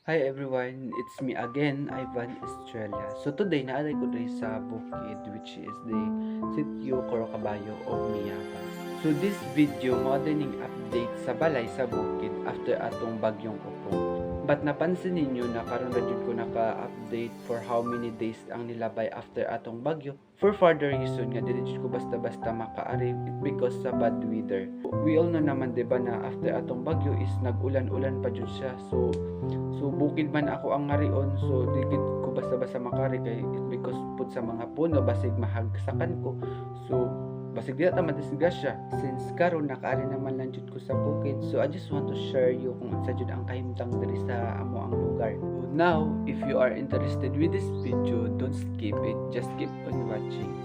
Hi everyone, it's me again, Ivan Estrella. So today, naalay ko rin sa bukid which is the Sitio Corocabayo of Miapas. So this video, modeling update sa balay sa bukid after atong bagyong Opong. But napansin ninyo na karon na jud ko naka-update for how many days ang nilabay after atong bagyo. For further reason nga dili jud ko basta-basta makaari because sa bad weather. We all know naman 'di ba na after atong bagyo is nag-ulan-ulan pa jud siya. So bukid man ako ang ngarion, so di gid ko basta-basta makari kay it because pud sa mga puno basig mahagsakan ko. So basig di ta madisgrasya since karon nakaari naman lang jud ko sa bukid. So I just want to share you kung unsa jud ang kahimtang diri sa amo ang lugar. So now, if you are interested with this video, don't skip it, just keep on watching.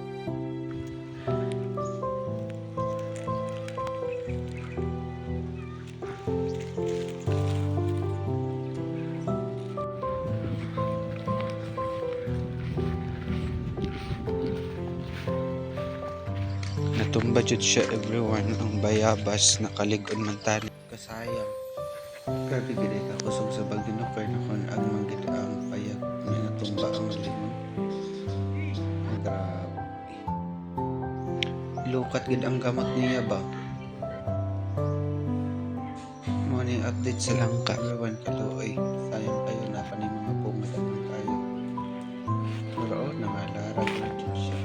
Natumba jud siya everyone ang bayabas nakalig-on man tani kasayang. Grabe gid ka kusog sa bagyo no kay nakon ang manggid ang payag nga natumba ang limon. Grabe. Lukat gid ang gamot niya ba? Mo ni update sa langka everyone kaluoy. Sayang kayo na pa ni mga bunga naman kayo. Pero nangalarag na jud siya.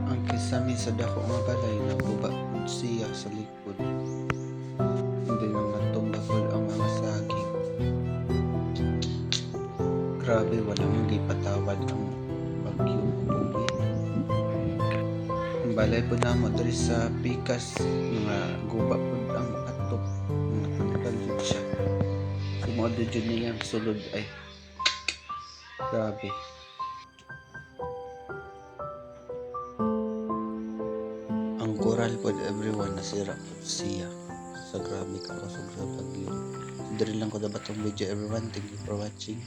Ang kisami sa dako nga balay naguba pud siya sa likod. Hindi na natumba pud ang mga saging. Grabe wala man gipatawad ang bagyong Upoy. Ang balay pud namo diri sa pikas nga guba pud ang atok nga tanggal jud siya. Sumuod jud niya sulod ay. Grabe. Ang coral pod everyone nasira pod siya sa grabe ka kusog sa bagyo. So, diri lang ko dapat tong video everyone. Thank you for watching.